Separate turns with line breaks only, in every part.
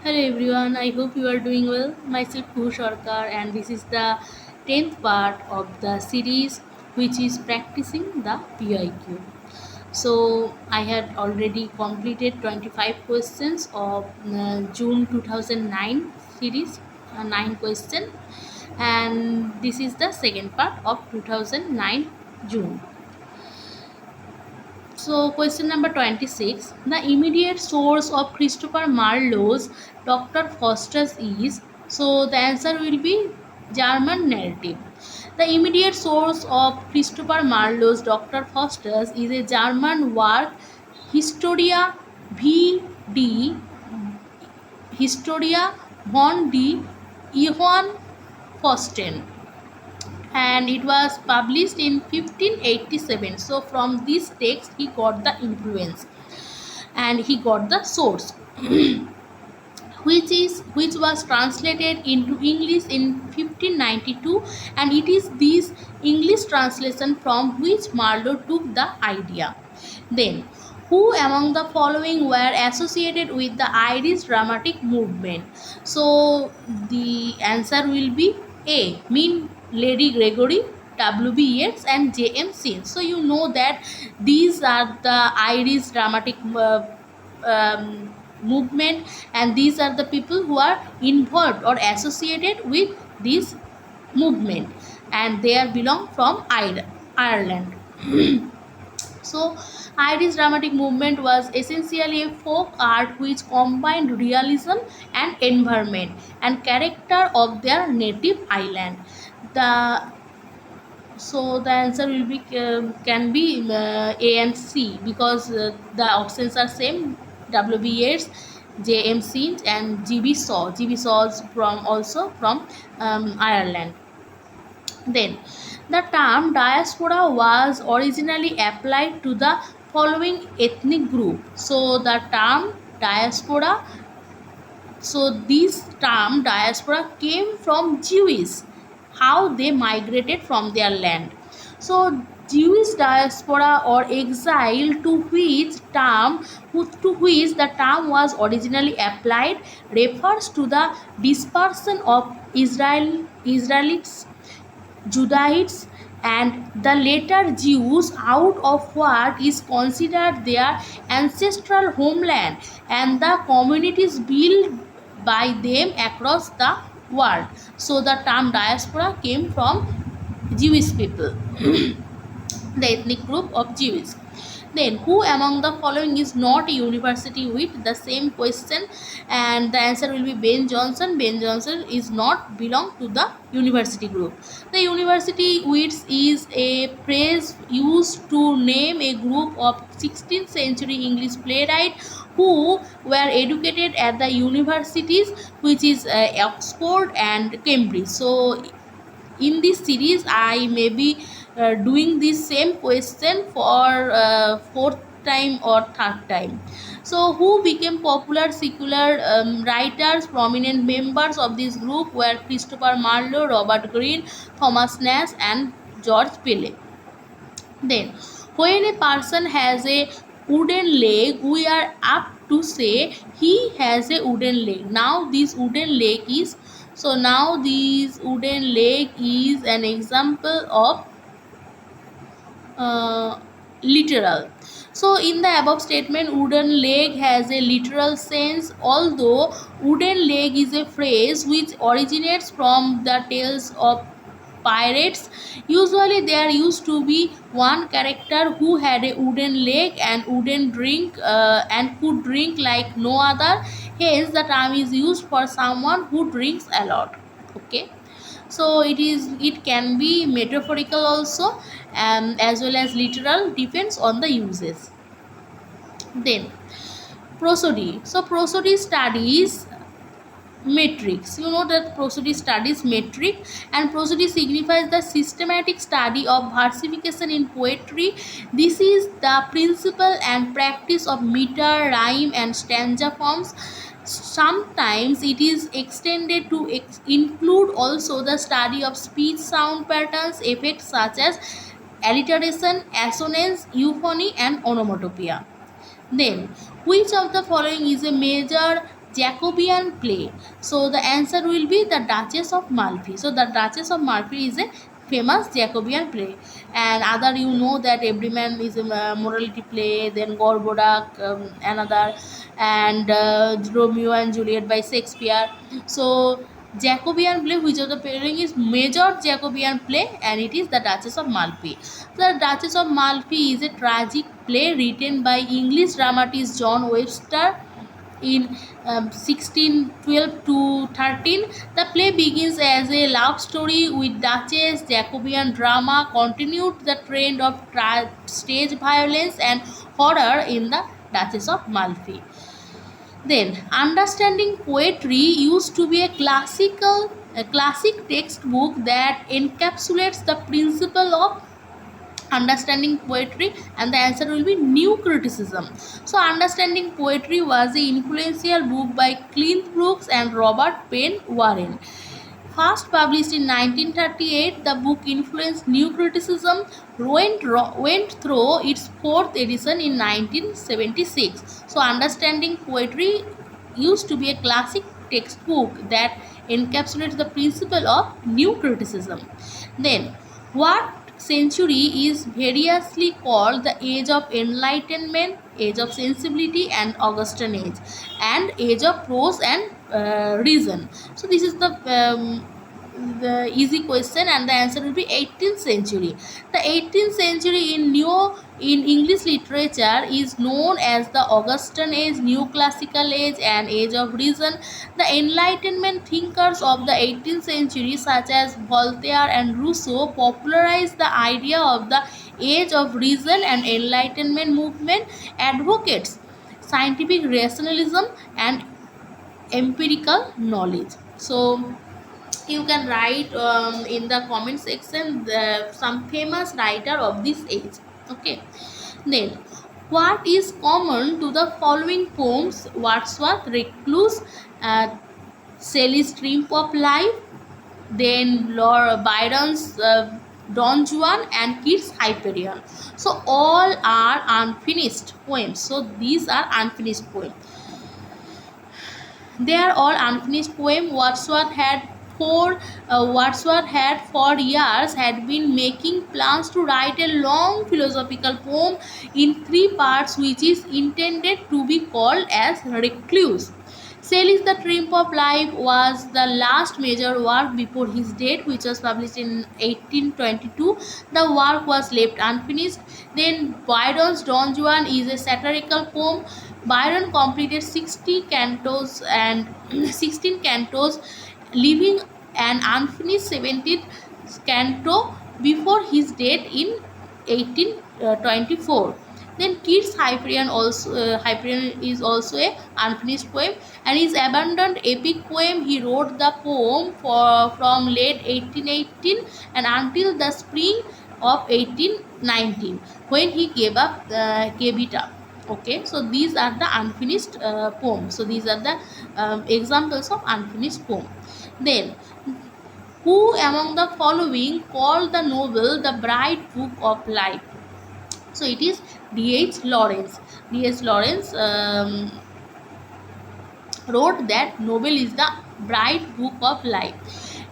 Hello everyone, I hope you are doing well. Myself Pyq Sarkar and this is the 10th part of the series which is practicing the PIQ. So I had already completed 25 questions of June 2009 series, 9 question, and this is the second part of 2009 June. So, question number 26. The immediate source of Christopher Marlowe's Dr. Faustus is, so the answer will be German narrative. The immediate source of Christopher Marlowe's Dr. Faustus is a German work, Historia v. Historia von d. Johann Faustin, and it was published in 1587. So from this text he got the influence and he got the source which was translated into English in 1592, and it is this English translation from which Marlowe took the idea. Then, who among the following were associated with the Irish dramatic movement? So the answer will be A. Mean Lady Gregory, W.B. Yeats and J.M. Sin. So you know that these are the Irish dramatic movement, and these are the people who are involved or associated with this movement, and they are belong from Ireland. So Irish dramatic movement was essentially a folk art which combined realism and environment and character of their native island. The the answer will be can be A and C, because the options are same: W.B. Yeats, J.M. Synge and G.B. Shaw. G.B. Shaw is from also from Ireland. Then, the term diaspora was originally applied to the following ethnic group. So, the term diaspora, so this term diaspora came from Jewish, how they migrated from their land. So, Jewish diaspora or exile to which the term was originally applied refers to the dispersion of Israelites, Judahites and the later Jews out of what is considered their ancestral homeland and the communities built by them across the world. So the term diaspora came from Jewish people, the ethnic group of Jews. Then, who among the following is not a university with the same question? And the answer will be Ben Jonson. Ben Jonson is not belong to the university group. The university wits is a phrase used to name a group of 16th century English playwrights who were educated at the universities, which is Oxford and Cambridge. So in this series I may be doing this same question for fourth time or third time. So who became popular secular writers? Prominent members of this group were Christopher Marlowe, Robert Greene, Thomas Nash and George Pele. Then, when a person has a wooden leg, we are apt to say he has a wooden leg. Now this wooden leg is, so now this wooden leg is an example of uh, literal. So in the above statement, wooden leg has a literal sense, although wooden leg is a phrase which originates from the tales of pirates. Usually there used to be one character who had a wooden leg and wooden drink and could drink like no other. Hence the term is used for someone who drinks a lot. Okay, so it can be metaphorical also, as well as literal, depends on the uses. Then prosody. So prosody studies metrics. You know that prosody studies metric, and prosody signifies the systematic study of versification in poetry. This is the principle and practice of meter, rhyme and stanza forms. Sometimes it is extended to include also the study of speech sound patterns, effects such as alliteration, assonance, euphony and onomatopoeia. Then, which of the following is a major Jacobean play? So the answer will be the Duchess of Malfi. So the Duchess of Malfi is a famous Jacobean play. And other, you know that Everyman is a morality play. Then Gorboduc, another, and Romeo and Juliet by Shakespeare. So Jacobean play, which of the pairing is major Jacobean play, and it is the Duchess of Malfi. The Duchess of Malfi is a tragic play written by English dramatist John Webster in 1612 to 13. The play begins as a love story with Duchess. Jacobean drama continued the trend of stage violence and horror in the Duchess of Malfi. Then, understanding poetry used to be a classic textbook that encapsulates the principle of understanding poetry, and the answer will be new criticism. So understanding poetry was an influential book by Clint Brooks and Robert Penn Warren. First published in 1938, the book influenced new criticism, went through its fourth edition in 1976. So understanding poetry used to be a classic textbook that encapsulates the principle of new criticism. Then, what century is variously called the age of enlightenment, age of sensibility, and Augustan age, and age of prose and reason? So this is the easy question, and the answer will be 18th century. The 18th century in English literature is known as the Augustan age, new classical age, and age of reason. The enlightenment thinkers of the 18th century such as Voltaire and Rousseau popularized the idea of the age of reason, and enlightenment movement advocates scientific rationalism and empirical knowledge. So you can write in the comment section some famous writer of this age. Okay, then what is common to the following poems? Wordsworth Recluse, uh, Shelley's Triumph of Life, then Lord Byron's Don Juan, and Keats' Hyperion. So all are unfinished poems. So these are unfinished poems. They are all unfinished poems. Wordsworth had for years had been making plans to write a long philosophical poem in three parts, which is intended to be called as Recluse. Shelley's The Triumph of Life was the last major work before his death, which was published in 1822. The work was left unfinished. Then Byron's Don Juan is a satirical poem. Byron completed 60 cantos and 16 cantos, leaving an unfinished 17th canto before his death in 1824. Then Keats' Hyperion is also a unfinished poem, and his abandoned epic poem. He wrote the poem from late 1818 and until the spring of 1819, when he gave it up. Okay, so these are the unfinished poems. So these are the examples of unfinished poem. Then, who among the following called the novel the Bright Book of Life? So it is D.H. Lawrence. D.H. Lawrence wrote that novel is the Bright Book of Life.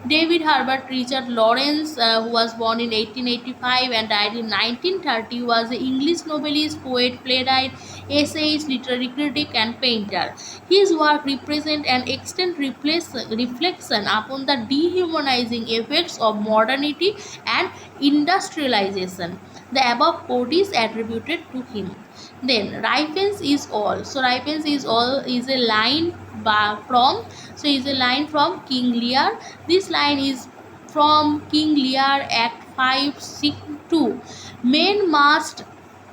David Herbert Richard Lawrence, who was born in 1885 and died in 1930, was an English novelist, poet, playwright, essayist, literary critic, and painter. His work represents an extent reflection upon the dehumanizing effects of modernity and industrialization. The above quote is attributed to him. Then ripens is all. So ripens is all is a line from King Lear. This line is from King Lear, Act 5:2. Men must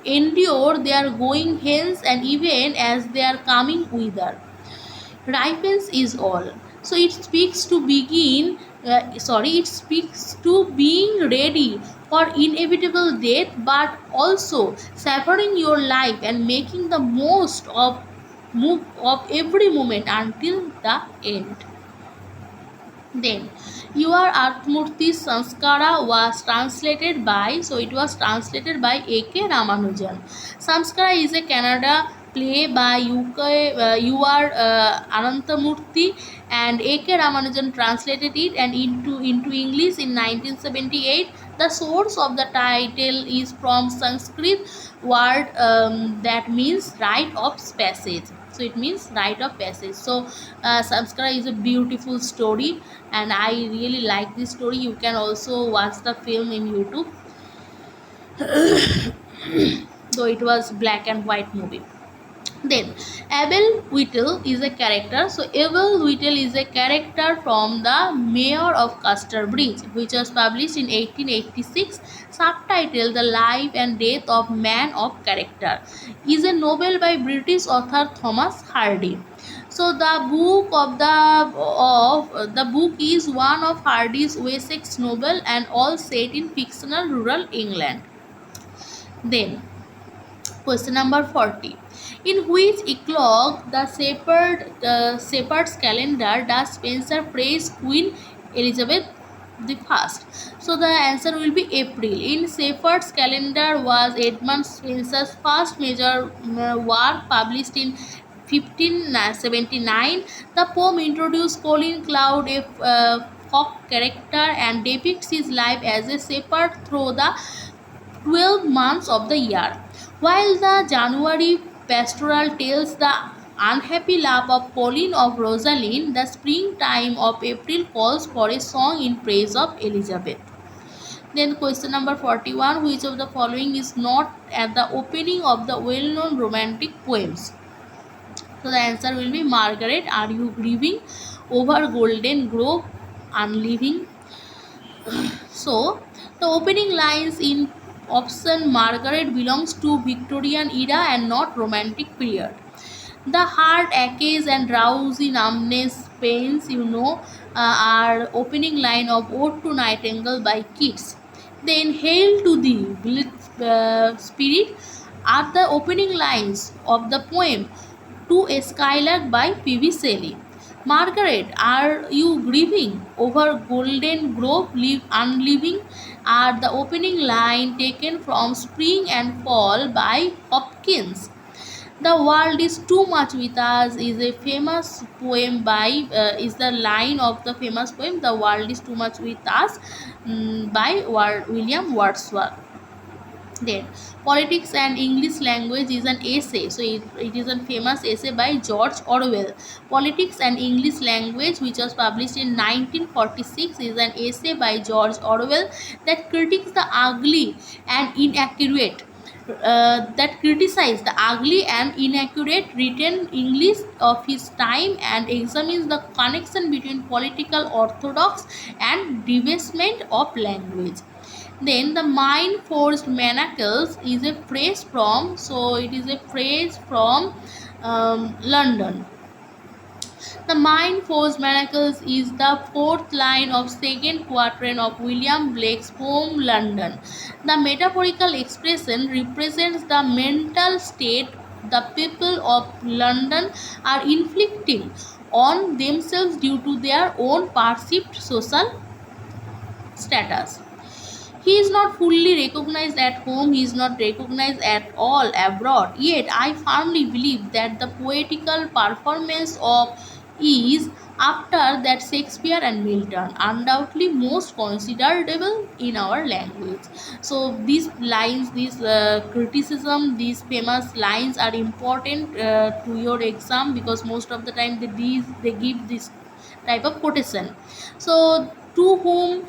endure their going hence, and even as they are coming whither. Ripens is all. So it speaks to it speaks to being ready for inevitable death, but also savoring your life and making the most of every moment until the end. Then your Arthmurti's Sanskara was translated by A.K. Ramanujan. Sanskara is a Kannada play by U.R. Anantamurthy and A.K. Ramanujan translated it and into English in 1978. The source of the title is from Sanskrit word that means rite of passage. So it means rite of passage. So Samskara is a beautiful story, and I really like this story. You can also watch the film in YouTube, though it was black and white movie. Then Abel Whittle is a character. So Abel Whittle is a character from the Mayor of Casterbridge, which was published in 1886. Subtitle: The Life and Death of Man of Character is a novel by British author Thomas Hardy. So the book is one of Hardy's Wessex novel and all set in fictional rural England. Then question number 40. In which eclogue the shepherd's calendar does Spencer praise Queen Elizabeth the First? So the answer will be April. In Shepherd's calendar was Edmund Spencer's first major work published in 1579. The poem introduced Colin Cloud, a folk character, and depicts his life as a shepherd through the 12 months of the year, while the January pastoral tells the unhappy love of Colin of Rosaline. The springtime of April calls for a song in praise of Elizabeth. Then question number 41. Which of the following is not at the opening of the well-known romantic poems? So the answer will be Margaret, are you grieving over Golden Grove unliving? So the opening lines in option Margaret belongs to Victorian era and not romantic period. The heart aches and drowsy numbness pains, are opening line of Ode to Nightingale by Keats. Then Hail to Thee, Spirit, are the opening lines of the poem To a Skylark by P.B. Shelley. Margaret, are you grieving over Golden Grove unliving, are the opening line taken from Spring and Fall by Hopkins. The world is too much with us is a famous poem by is the line of the famous poem The World is Too Much with Us by William Wordsworth. Then Politics and English Language is an essay. So it is a famous essay by George Orwell. Politics and English Language, which was published in 1946, is an essay by George Orwell that critiques the ugly and inaccurate that criticize the ugly and inaccurate written English of his time and examines the connection between political orthodox and debasement of language. Then the mind forced manacles is a phrase from, so it is a phrase from London. The mind forced manacles is the fourth line of second quatrain of William Blake's poem London. The metaphorical expression represents the mental state the people of London are inflicting on themselves due to their own perceived social status. He is not fully recognized at home, he is not recognized at all abroad. Yet I firmly believe that the poetical performance of is, after that Shakespeare and Milton, undoubtedly most considerable in our language. So these lines, these criticism, these famous lines are important to your exam, because most of the time they give this type of quotation. So to whom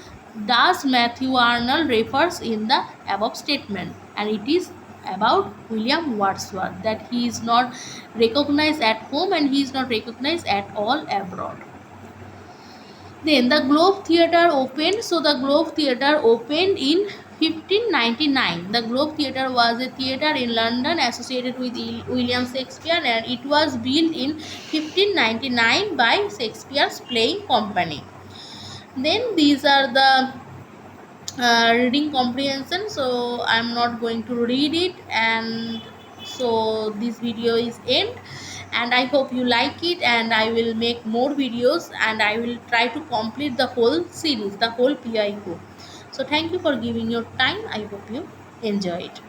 does Matthew Arnold refers in the above statement? And it is about William Wordsworth, that he is not recognized at home and he is not recognized at all abroad. Then the Globe Theatre opened. So the Globe Theatre opened in 1599. The Globe Theatre was a theatre in London associated with William Shakespeare, and it was built in 1599 by Shakespeare's Playing Company. Then these are the reading comprehension, so I'm not going to read it, and so this video is end, and I hope you like it, and I will make more videos and I will try to complete the whole series, the whole Pyq. So thank you for giving your time. I hope you enjoy it.